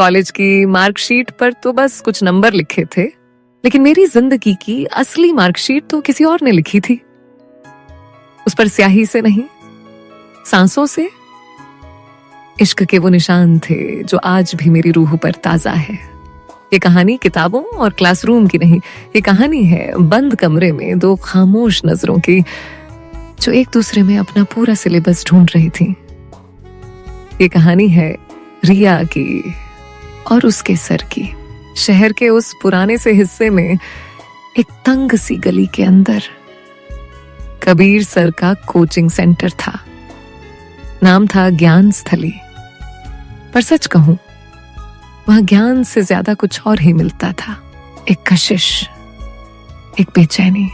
College की marksheet पर तो बस कुछ नंबर लिखे थे, लेकिन मेरी जिंदगी की असली मार्कशीट तो किसी और ने लिखी थी। उस पर स्याही से नहीं, सांसों से इश्क के वो निशान थे जो आज भी मेरी रूह पर ताजा है। ये कहानी किताबों और क्लासरूम की नहीं, ये कहानी है बंद कमरे में दो खामोश नजरों की जो एक दूसरे में अपना पूरा सिलेबस ढूंढ रही थी। ये कहानी है रिया की और उसके सर की। शहर के उस पुराने से हिस्से में एक तंग सी गली के अंदर कबीर सर का कोचिंग सेंटर था। नाम था ज्ञान स्थली। पर सच कहूं, वहां ज्ञान से ज्यादा कुछ और ही मिलता था। एक कशिश, एक बेचैनी।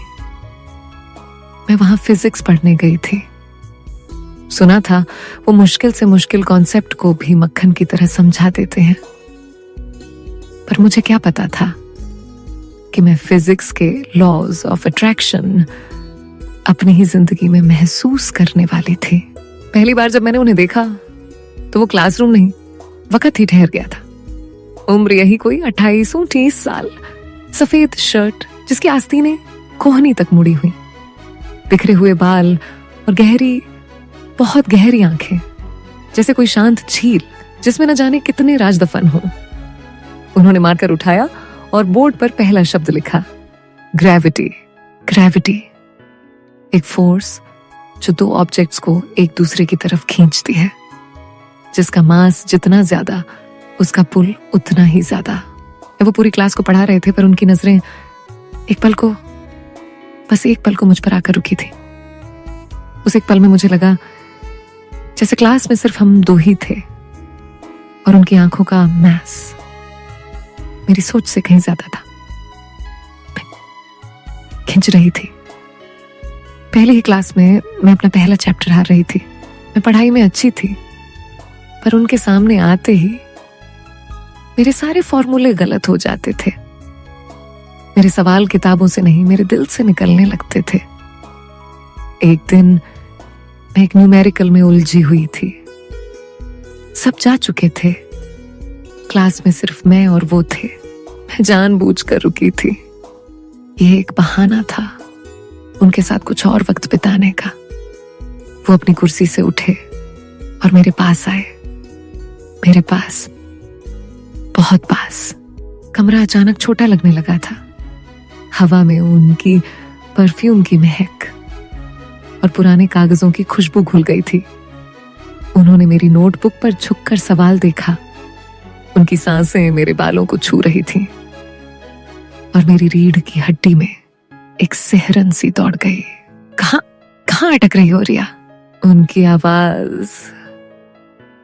मैं वहां फिजिक्स पढ़ने गई थी। सुना था वो मुश्किल से मुश्किल कॉन्सेप्ट को भी मक्खन की तरह समझा देते हैं। पर मुझे क्या पता था कि मैं फिजिक्स के लॉज ऑफ अट्रैक्शन अपनी ही जिंदगी में महसूस करने वाली थी। पहली बार जब मैंने उन्हें देखा तो वो क्लासरूम नहीं, वक्त ही ठहर गया था। उम्र यही कोई 28-29 साल, सफेद शर्ट जिसकी आस्तीनें कोहनी तक मुड़ी हुई, बिखरे हुए बाल और गहरी, बहुत गहरी आंखें, जैसे कोई शांत झील जिसमें न जाने कितने राज दफन हो। उन्होंने मार्कर उठाया और बोर्ड पर पहला शब्द लिखा, ग्रेविटी। ग्रेविटी, एक फोर्स जो दो ऑब्जेक्ट्स को एक दूसरे की तरफ खींचती है, जिसका मास जितना ज्यादा उसका पुल उतना ही ज्यादा। वो पूरी क्लास को पढ़ा रहे थे, पर उनकी नजरें बस एक पल को मुझ पर आकर रुकी थी। उस एक पल में मुझे लगा जैसे क्लास में सिर्फ हम दो ही थे और उनकी आंखों का मैस मेरी सोच से कहीं ज्यादा था, खिंच रही थी। पहली ही क्लास में मैं अपना पहला चैप्टर हार रही थी। मैं पढ़ाई में अच्छी थी, पर उनके सामने आते ही मेरे सारे फॉर्मूले गलत हो जाते थे। मेरे सवाल किताबों से नहीं, मेरे दिल से निकलने लगते थे। एक दिन मैं एक न्यूमेरिकल में उलझी हुई थी। सब जा चुके थे, क्लास में सिर्फ मैं और वो थे। मैं जानबूझकर रुकी थी। ये एक बहाना था उनके साथ कुछ और वक्त बिताने का। वो अपनी कुर्सी से उठे और मेरे पास आए। मेरे पास, बहुत पास। कमरा अचानक छोटा लगने लगा था। हवा में उनकी परफ्यूम की महक और पुराने कागजों की खुशबू घुल गई थी। उन्होंने मेरी नोटबुक पर झुककर सवाल देखा। उनकी सांसें मेरे बालों को छू रही थीं और मेरी रीढ़ की हड्डी में एक सिहरन सी दौड़ गई। कहां अटक रही हो रिया? उनकी आवाज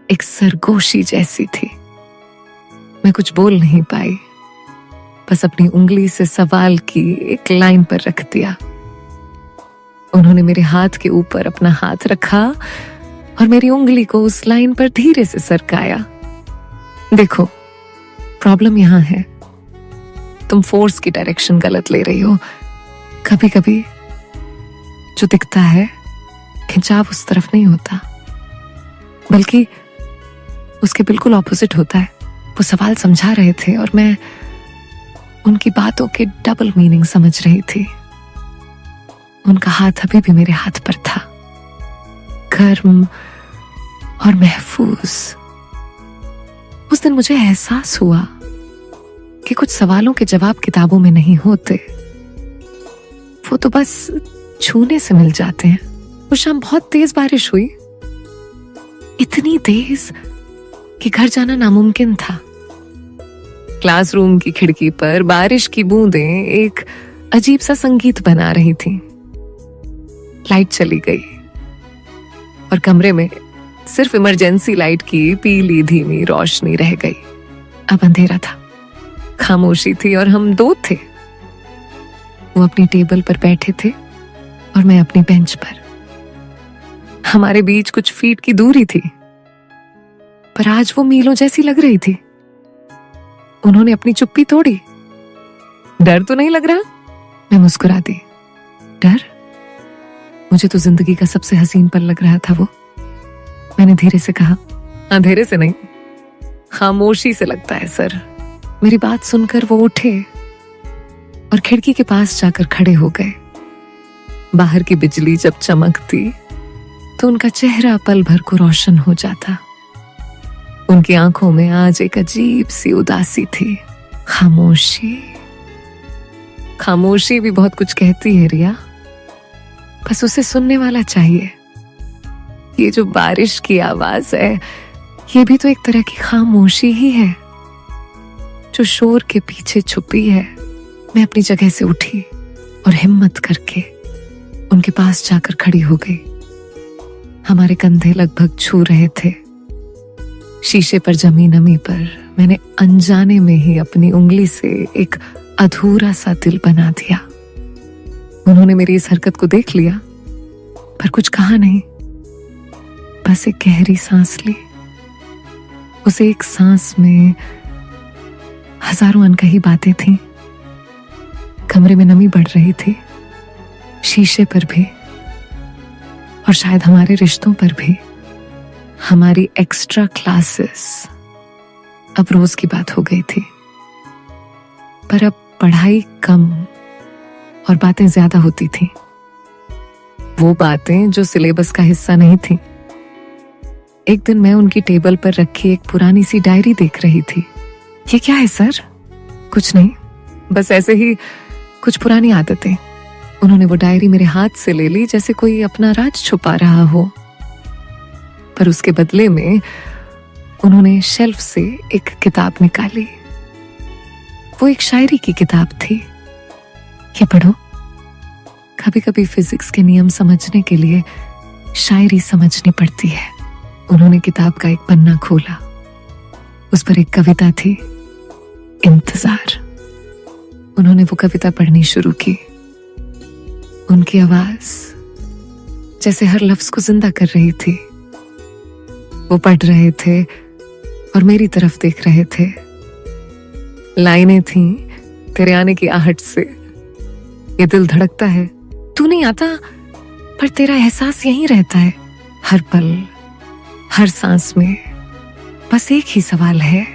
एक सरगोशी जैसी थी। मैं कुछ बोल नहीं पाई, बस अपनी उंगली से सवाल की एक लाइन पर रख दिया। उन्होंने मेरे हाथ के ऊपर अपना हाथ रखा और मेरी उंगली को उस लाइन पर धीरे से सरकाया। देखो, प्रॉब्लम यहां है, तुम फोर्स की डायरेक्शन गलत ले रही हो। कभी कभी जो दिखता है खिंचाव उस तरफ नहीं होता, बल्कि उसके बिल्कुल ऑपोजिट होता है। वो सवाल समझा रहे थे और मैं उनकी बातों के डबल मीनिंग समझ रही थी। उनका हाथ अभी भी मेरे हाथ पर था, गर्म और महफूज। उस दिन मुझे एहसास हुआ कि कुछ सवालों के जवाब किताबों में नहीं होते, वो तो बस छूने से मिल जाते हैं। उस शाम बहुत तेज बारिश हुई, इतनी तेज कि घर जाना नामुमकिन था। क्लासरूम की खिड़की पर बारिश की बूंदें एक अजीब सा संगीत बना रही थीं। लाइट चली गई और कमरे में सिर्फ इमरजेंसी लाइट की पीली धीमी रोशनी रह गई। अब अंधेरा था, खामोशी थी और हम दो थे। वो अपनी टेबल पर बैठे थे और मैं अपनी बेंच पर। हमारे बीच कुछ फीट की दूरी थी, पर आज वो मीलों जैसी लग रही थी। उन्होंने अपनी चुप्पी तोड़ी। डर तो नहीं लग रहा? मैं मुस्कुरा दी। डर? मुझे तो जिंदगी का सबसे हसीन पल लग रहा था वो। मैंने धीरे से कहा, अंधेरे से नहीं, खामोशी से लगता है सर। मेरी बात सुनकर वो उठे और खिड़की के पास जाकर खड़े हो गए। बाहर की बिजली जब चमकती तो उनका चेहरा पल भर को रोशन हो जाता। उनकी आंखों में आज एक अजीब सी उदासी थी। खामोशी, खामोशी भी बहुत कुछ कहती है रिया, बस उसे सुनने वाला चाहिए। ये जो बारिश की आवाज है, ये भी तो एक तरह की खामोशी ही है जो शोर के पीछे छुपी है। मैं अपनी जगह से उठी और हिम्मत करके उनके पास जाकर खड़ी हो गई। हमारे कंधे लगभग छू रहे थे। शीशे पर जमी नमी पर मैंने अनजाने में ही अपनी उंगली से एक अधूरा सा दिल बना दिया। उन्होंने मेरी इस हरकत को देख लिया पर कुछ कहा नहीं, बस एक गहरी सांस ली। उस एक सांस में हजारों अनकही बातें थीं। कमरे में नमी बढ़ रही थी, शीशे पर भी और शायद हमारे रिश्तों पर भी। हमारी एक्स्ट्रा क्लासेस अब रोज की बात हो गई थी, पर अब पढ़ाई कम और बातें ज्यादा होती थी। वो बातें जो सिलेबस का हिस्सा नहीं थी। एक दिन मैं उनकी टेबल पर रखी एक पुरानी सी डायरी देख रही थी। ये क्या है सर? कुछ नहीं, बस ऐसे ही कुछ पुरानी आदतें। उन्होंने वो डायरी मेरे हाथ से ले ली जैसे कोई अपना राज छुपा रहा हो, पर उसके बदले में उन्होंने शेल्फ से एक किताब निकाली। वो एक शायरी की किताब थी। ये पढ़ो, कभी कभी फिजिक्स के नियम समझने के लिए शायरी समझनी पड़ती है। उन्होंने किताब का एक पन्ना खोला। उस पर एक कविता थी, इंतजार। उन्होंने वो कविता पढ़नी शुरू की। उनकी आवाज जैसे हर लफ्ज को जिंदा कर रही थी। वो पढ़ रहे थे और मेरी तरफ देख रहे थे। लाइनें थीं, तेरे आने की आहट से ये दिल धड़कता है, तू नहीं आता पर तेरा एहसास यहीं रहता है। हर पल, हर सांस में बस एक ही सवाल है,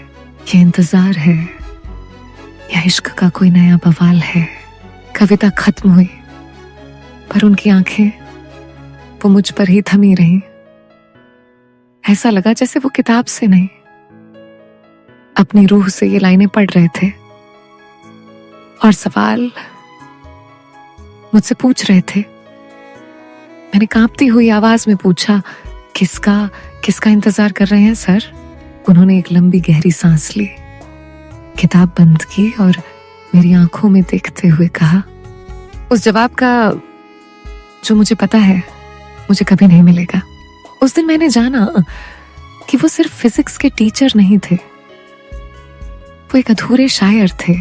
ये इंतजार है या इश्क का कोई नया बवाल है। कविता खत्म हुई पर उनकी आंखें वो मुझ पर ही थमी रहीं। ऐसा लगा जैसे वो किताब से नहीं, अपनी रूह से ये लाइनें पढ़ रहे थे और सवाल मुझसे पूछ रहे थे। मैंने कांपती हुई आवाज में पूछा, किसका किसका इंतजार कर रहे हैं सर? उन्होंने एक लंबी गहरी सांस ली, किताब बंद की और मेरी आंखों में देखते हुए कहा, उस जवाब का जो मुझे पता है मुझे कभी नहीं मिलेगा। उस दिन मैंने जाना कि वो सिर्फ फिजिक्स के टीचर नहीं थे, वो एक अधूरे शायर थे।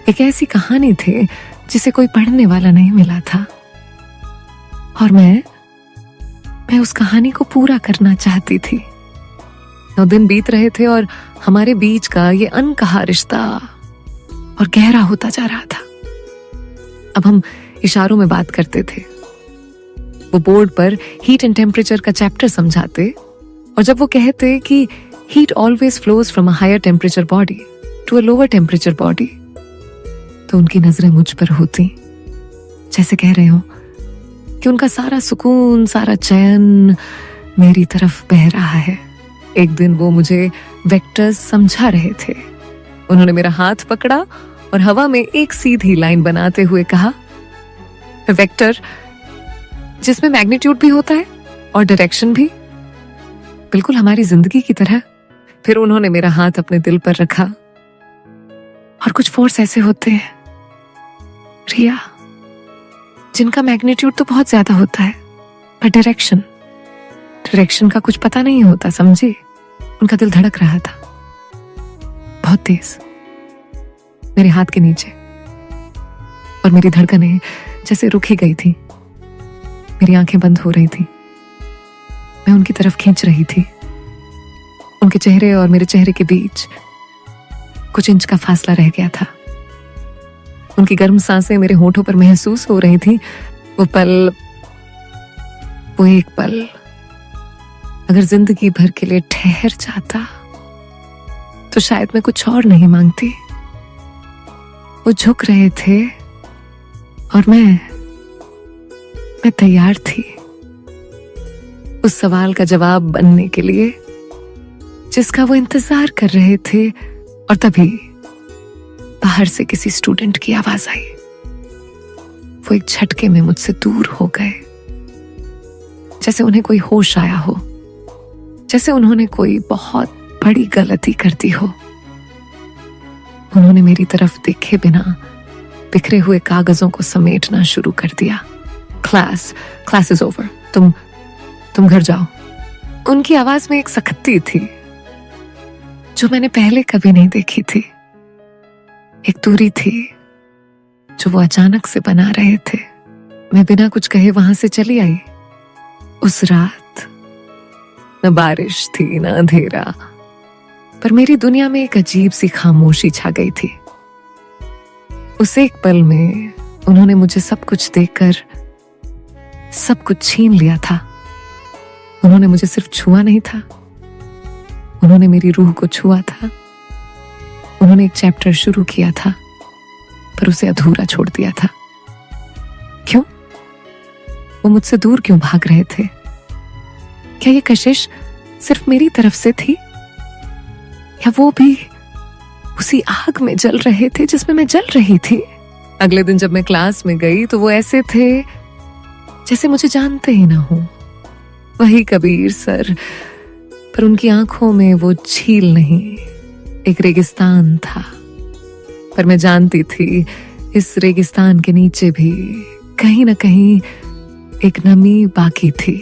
एक ऐसी कहानी थे जिसे कोई पढ़ने वाला नहीं मिला था और मैं उस कहानी को पूरा करना चाहती थी। 9 दिन बीत रहे थे और हमारे बीच का ये अनकहा रिश्ता और गहरा होता जा रहा था। अब हम इशारों में बात करते थे। वो बोर्ड पर हीट एंड टेम्परेचर का चैप्टर समझाते और जब वो कहते कि heat always flows from a higher temperature body to a lower temperature body, तो उनकी नजरें मुझ पर होती जैसे कह रहे हो कि उनका सारा सुकून, सारा चैन मेरी तरफ बह रहा है। एक दिन वो मुझे वेक्टर्स समझा रहे थे। उन्होंने मेरा हाथ पकड़ा और हवा में एक सीधी लाइन बनाते हुए कहा, वेक्टर जिसमें मैग्नीट्यूड भी होता है और डायरेक्शन भी, बिल्कुल हमारी जिंदगी की तरह। फिर उन्होंने मेरा हाथ अपने दिल पर रखा और कुछ फोर्स ऐसे होते हैं रिया, जिनका मैग्नीट्यूड तो बहुत ज्यादा होता है पर डायरेक्शन का कुछ पता नहीं होता, समझे? उनका दिल धड़क रहा था बहुत तेज मेरे हाथ के नीचे और मेरी धड़कनें जैसे रुक ही गई थी। मेरी आंखें बंद हो रही थी। मैं उनकी तरफ खींच रही थी। उनके चेहरे और मेरे चेहरे के बीच कुछ इंच का फासला रह गया था। उनकी गर्म सांसें मेरे होठों पर महसूस हो रही थी। वो एक पल अगर जिंदगी भर के लिए ठहर जाता तो शायद मैं कुछ और नहीं मांगती। वो झुक रहे थे और मैं तैयार थी उस सवाल का जवाब बनने के लिए जिसका वो इंतजार कर रहे थे। और तभी बाहर से किसी स्टूडेंट की आवाज आई। वो एक झटके में मुझसे दूर हो गए, जैसे उन्हें कोई होश आया हो, जैसे उन्होंने कोई बहुत बड़ी गलती कर दी हो। उन्होंने मेरी तरफ देखे बिना बिखरे हुए कागजों को समेटना शुरू कर दिया। क्लास इज ओवर, तुम घर जाओ। उनकी आवाज में एक सख्ती थी जो मैंने पहले कभी नहीं देखी थी। एक दूरी थी जो वो अचानक से बना रहे थे। मैं बिना कुछ कहे वहां से चली आई। उस रात न बारिश थी न अंधेरा, पर मेरी दुनिया में एक अजीब सी खामोशी छा गई थी। उस एक पल में उन्होंने मुझे सब कुछ देकर सब कुछ छीन लिया था। उन्होंने मुझे सिर्फ छुआ नहीं था, उन्होंने मेरी रूह को छुआ था। उन्होंने एक चैप्टर शुरू किया था पर उसे अधूरा छोड़ दिया था। क्यों? वो मुझसे दूर क्यों भाग रहे थे? क्या ये कशिश सिर्फ मेरी तरफ से थी, या वो भी उसी आग में जल रहे थे जिसमें मैं जल रही थी? अगले दिन जब मैं क्लास में गई तो वो ऐसे थे जैसे मुझे जानते ही ना हो। वही कबीर सर, पर उनकी आंखों में वो झील नहीं, एक रेगिस्तान था। पर मैं जानती थी इस रेगिस्तान के नीचे भी कहीं ना कहीं एक नमी बाकी थी।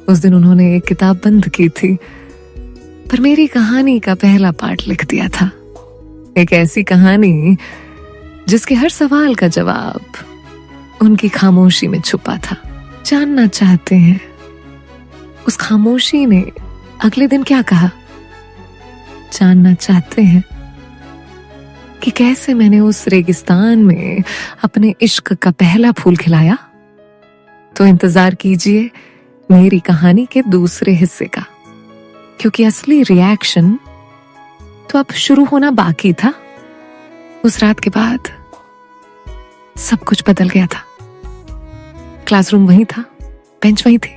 उस दिन उन्होंने एक किताब बंद की थी, पर मेरी कहानी का पहला पार्ट लिख दिया था। एक ऐसी कहानी जिसके हर सवाल का जवाब उनकी खामोशी में छुपा था। जानना चाहते हैं उस खामोशी ने अगले दिन क्या कहा? जानना चाहते हैं कि कैसे मैंने उस रेगिस्तान में अपने इश्क का पहला फूल खिलाया? तो इंतजार कीजिए मेरी कहानी के दूसरे हिस्से का, क्योंकि असली रिएक्शन तो अब शुरू होना बाकी था। उस रात के बाद सब कुछ बदल गया था। क्लासरूम वही था, बेंच वही थी,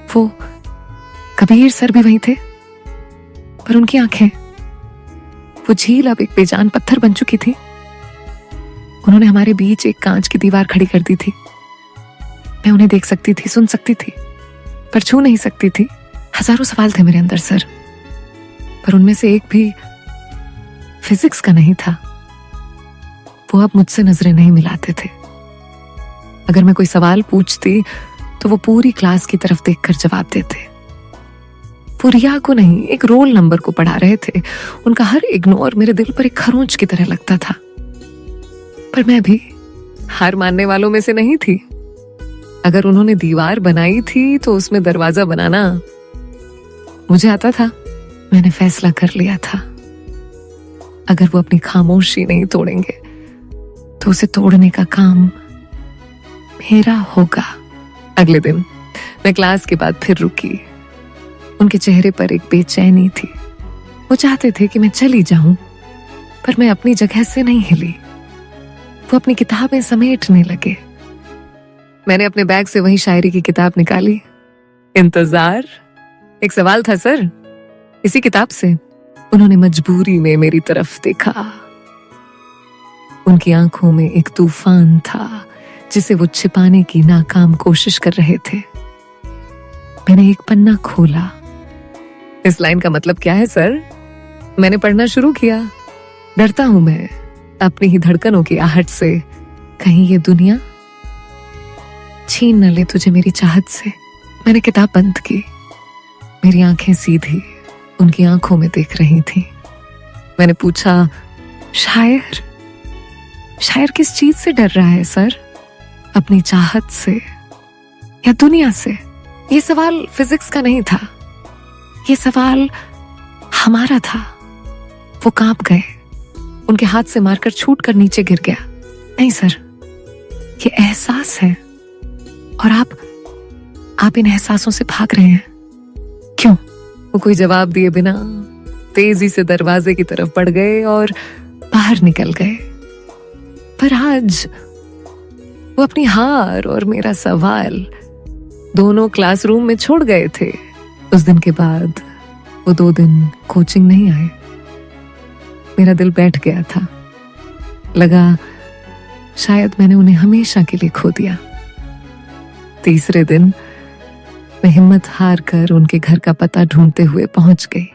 वो कबीर सर भी वही थे, पर उनकी आंखें, वो झील अब एक बेजान पत्थर बन चुकी थी। उन्होंने हमारे बीच एक कांच की दीवार खड़ी कर दी थी। मैं उन्हें देख सकती थी, सुन सकती थी, पर छू नहीं सकती थी। हजारों सवाल थे मेरे अंदर सर, पर उनमें से एक भी फिजिक्स का नहीं था। वो अब मुझसे नजरें नहीं मिलाते थे। अगर मैं कोई सवाल पूछती तो वो पूरी क्लास की तरफ देखकर जवाब देते। वो रिया को नहीं, एक रोल नंबर को पढ़ा रहे थे। उनका हर इग्नोर मेरे दिल पर एक खरोंच की तरह लगता था। पर मैं भी हार मानने वालों में से नहीं थी। अगर उन्होंने दीवार बनाई थी तो उसमें दरवाजा बनाना मुझे आता था। मैंने फैसला कर लिया था, अगर वो अपनी खामोशी नहीं तोड़ेंगे तो उसे तोड़ने का काम मेरा होगा। अगले दिन मैं क्लास के बाद फिर रुकी। उनके चेहरे पर एक बेचैनी थी। वो चाहते थे कि मैं चली जाऊं, पर मैं अपनी जगह से नहीं हिली। वो अपनी किताबें समेटने लगे। मैंने अपने बैग से वही शायरी की किताब निकाली। इंतजार, एक सवाल था सर, इसी किताब से। उन्होंने मजबूरी में मेरी तरफ देखा। उनकी आंखों में एक तूफान था जिसे वो छिपाने की नाकाम कोशिश कर रहे थे। मैंने एक पन्ना खोला। इस लाइन का मतलब क्या है सर? मैंने पढ़ना शुरू किया। डरता हूं मैं अपनी ही धड़कनों की आहट से, कहीं ये दुनिया छीन न ले तुझे मेरी चाहत से। मैंने किताब बंद की। मेरी आंखें सीधी उनकी आंखों में देख रही थी। मैंने पूछा, शायर शायर किस चीज से डर रहा है सर? अपनी चाहत से या दुनिया से? ये सवाल फिजिक्स का नहीं था, ये सवाल हमारा था। वो कांप गए। उनके हाथ से मारकर छूट कर नीचे गिर गया। नहीं सर, ये एहसास है, और आप इन एहसासों से भाग रहे हैं। क्यों? वो कोई जवाब दिए बिना तेजी से दरवाजे की तरफ बढ़ गए और बाहर निकल गए। पर आज वो अपनी हार और मेरा सवाल दोनों क्लासरूम में छोड़ गए थे। उस दिन के बाद वो 2 दिन कोचिंग नहीं आए। मेरा दिल बैठ गया था। लगा शायद मैंने उन्हें हमेशा के लिए खो दिया। तीसरे दिन मैं हिम्मत हार कर उनके घर का पता ढूंढते हुए पहुंच गई।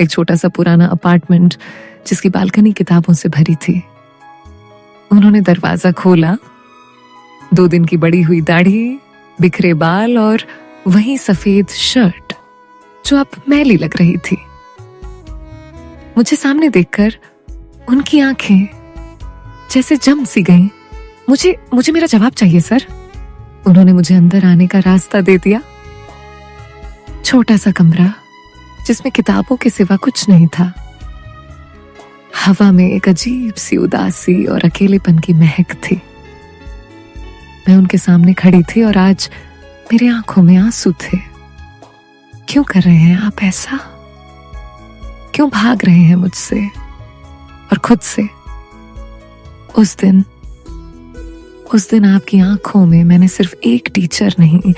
एक छोटा सा पुराना अपार्टमेंट जिसकी बालकनी किताबों से भरी थी। उन्होंने दरवाजा खोला। 2 दिन की बड़ी हुई दाढ़ी, बिखरे बाल और वही सफेद शर्ट जो अब मैली लग रही थी। मुझे सामने देखकर उनकी आंखें जैसे जम सी गईं। मुझे मेरा जवाब चाहिए सर। उन्होंने मुझे अंदर आने का रास्ता दे दिया। छोटा सा कमरा जिसमें किताबों के सिवा कुछ नहीं था। हवा में एक अजीब सी उदासी और अकेलेपन की महक थी। मैं उनके सामने खड़ी थी और आज मेरी आंखों में आंसू थे। क्यों कर रहे हैं आप ऐसा? क्यों भाग रहे हैं मुझसे और खुद से? उस दिन आपकी आंखों में मैंने सिर्फ एक टीचर नहीं,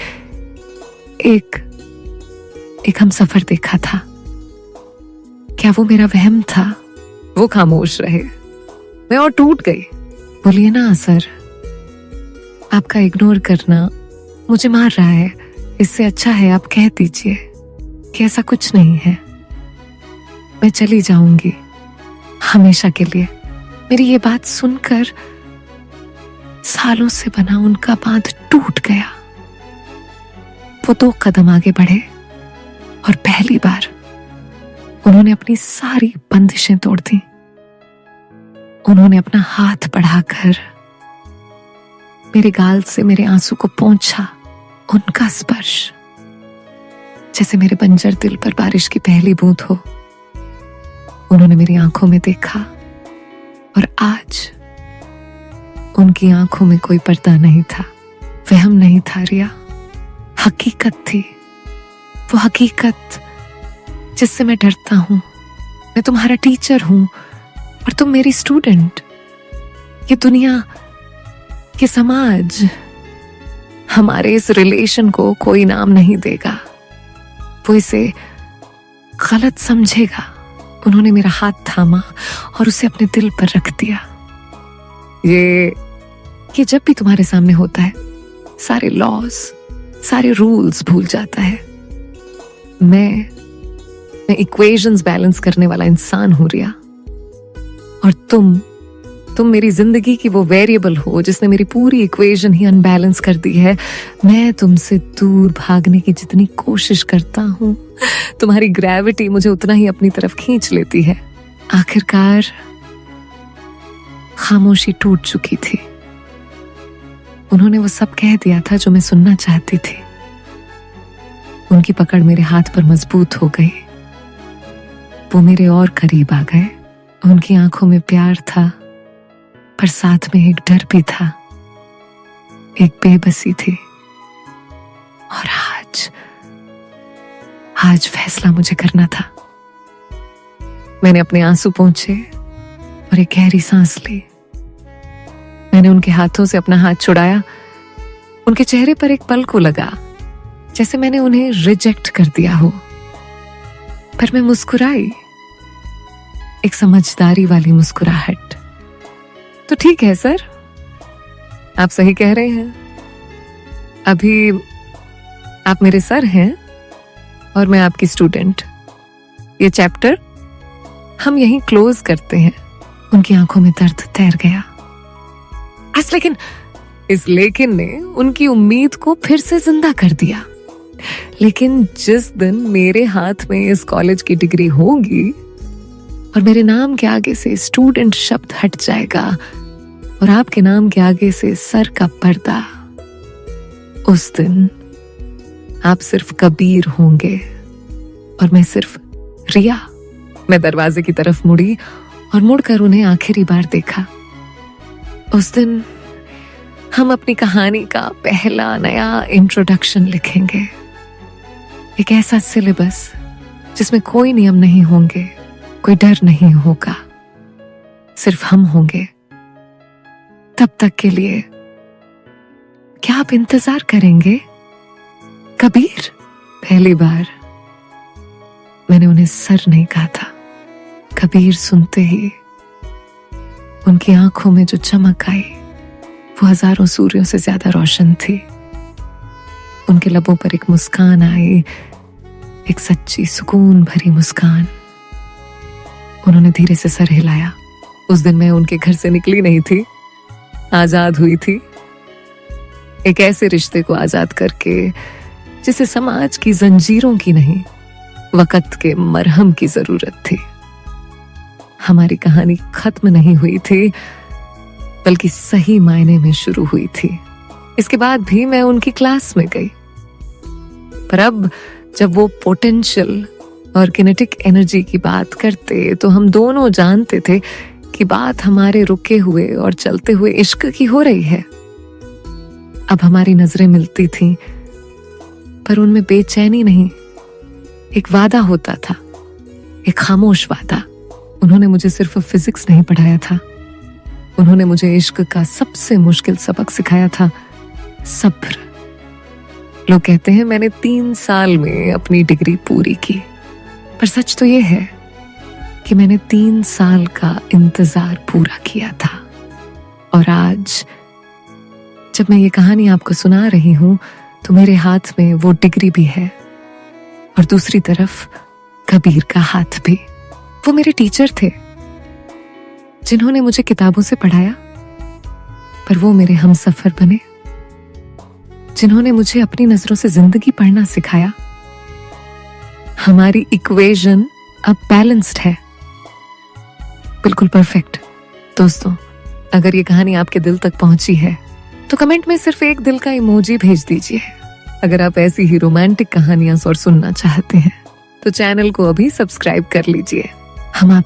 एक हम सफर देखा था। क्या वो मेरा वहम था? वो खामोश रहे। मैं और टूट गई। बोलिए ना सर, आपका इग्नोर करना मुझे मार रहा है। इससे अच्छा है आप कह दीजिए कि ऐसा कुछ नहीं है। मैं चली जाऊंगी हमेशा के लिए। मेरी ये बात सुनकर सालों से बना उनका बांध टूट गया। वो 2 कदम आगे बढ़े और पहली बार उन्होंने अपनी सारी बंदिशें तोड़ दी। उन्होंने अपना हाथ बढ़ाकर मेरे गाल से मेरे आंसू को पोंछा। उनका स्पर्श जैसे मेरे बंजर दिल पर बारिश की पहली बूंद हो। उन्होंने मेरी आंखों में देखा और आज उनकी आंखों में कोई पर्दा नहीं था। वहम नहीं था रिया, हकीकत थी। वो हकीकत जिससे मैं डरता हूं। मैं तुम्हारा टीचर हूं और तुम मेरी स्टूडेंट। ये दुनिया, ये समाज हमारे इस रिलेशन को कोई नाम नहीं देगा। वो इसे गलत समझेगा। उन्होंने मेरा हाथ थामा और उसे अपने दिल पर रख दिया। ये जब भी तुम्हारे सामने होता है, सारे लॉज, सारे रूल्स भूल जाता है। मैं इक्वेशंस बैलेंस करने वाला इंसान हूं रिया, और तुम मेरी जिंदगी की वो वेरिएबल हो जिसने मेरी पूरी इक्वेशन ही अनबैलेंस कर दी है। मैं तुमसे दूर भागने की जितनी कोशिश करता हूं, तुम्हारी ग्रेविटी मुझे उतना ही अपनी तरफ खींच लेती है। आखिरकार खामोशी टूट चुकी थी। उन्होंने वो सब कह दिया था जो मैं सुनना चाहती थी। उनकी पकड़ मेरे हाथ पर मजबूत हो गई। वो मेरे और करीब आ गए। उनकी आंखों में प्यार था, पर साथ में एक डर भी था, एक बेबसी थी। और आज फैसला मुझे करना था। मैंने अपने आंसू पोंछे और एक गहरी सांस ली। मैंने उनके हाथों से अपना हाथ छुड़ाया। उनके चेहरे पर एक पल को लगा जैसे मैंने उन्हें रिजेक्ट कर दिया हो, पर मैं मुस्कुराई, एक समझदारी वाली मुस्कुराहट। तो ठीक है सर, आप सही कह रहे हैं। अभी आप मेरे सर हैं और मैं आपकी स्टूडेंट। ये चैप्टर हम यहीं क्लोज करते हैं। उनकी आंखों में दर्द तैर गया। लेकिन ने उनकी उम्मीद को फिर से जिंदा कर दिया। लेकिन जिस दिन मेरे हाथ में इस कॉलेज की डिग्री होगी और मेरे नाम के आगे से स्टूडेंट शब्द हट जाएगा और आपके नाम के आगे से सर का पर्दा, उस दिन आप सिर्फ कबीर होंगे और मैं सिर्फ रिया। मैं दरवाजे की तरफ मुड़ी और मुड़कर उन्हें आखिरी बार देखा। उस दिन हम अपनी कहानी का पहला नया इंट्रोडक्शन लिखेंगे। एक ऐसा सिलेबस जिसमें कोई नियम नहीं होंगे, कोई डर नहीं होगा, सिर्फ हम होंगे। तब तक के लिए क्या आप इंतजार करेंगे? कबीर। पहली बार मैंने उन्हें सर नहीं कहा था। कबीर सुनते ही उनकी आंखों में जो चमक आई वो हजारों सूर्यों से ज्यादा रोशन थी। उनके लबों पर एक मुस्कान आई, एक सच्ची सुकून भरी मुस्कान। उन्होंने धीरे से सर हिलाया। उस दिन मैं उनके घर से निकली नहीं थी, आजाद हुई थी। एक ऐसे रिश्ते को आजाद करके जिसे समाज की जंजीरों की नहीं, वक्त के मरहम की जरूरत थी। हमारी कहानी खत्म नहीं हुई थी, बल्कि सही मायने में शुरू हुई थी। इसके बाद भी मैं उनकी क्लास में गई, पर अब जब वो पोटेंशियल और किनेटिक एनर्जी की बात करते तो हम दोनों जानते थे कि बात हमारे रुके हुए और चलते हुए इश्क की हो रही है। अब हमारी नजरें मिलती थीं, पर उनमें बेचैनी नहीं, एक वादा होता था, एक खामोश वादा। उन्होंने मुझे सिर्फ फिजिक्स नहीं पढ़ाया था, उन्होंने मुझे इश्क का सबसे मुश्किल सबक सिखाया था, सब्र। लोग कहते हैं मैंने 3 साल में अपनी डिग्री पूरी की, पर सच तो ये है कि मैंने 3 साल का इंतजार पूरा किया था। और आज जब मैं ये कहानी आपको सुना रही हूं तो मेरे हाथ में वो डिग्री भी है और दूसरी तरफ कबीर का हाथ भी। वो मेरे टीचर थे जिन्होंने मुझे किताबों से पढ़ाया, पर वो मेरे हमसफर बने जिन्होंने मुझे अपनी नजरों से जिंदगी पढ़ना सिखाया। हमारी इक्वेशन अब बैलेंस्ड है, बिल्कुल परफेक्ट। दोस्तों, अगर ये कहानी आपके दिल तक पहुंची है तो कमेंट में सिर्फ एक दिल का इमोजी भेज दीजिए। अगर आप ऐसी ही रोमांटिक कहानियां और सुनना चाहते हैं तो चैनल को अभी सब्सक्राइब कर लीजिए। हम आप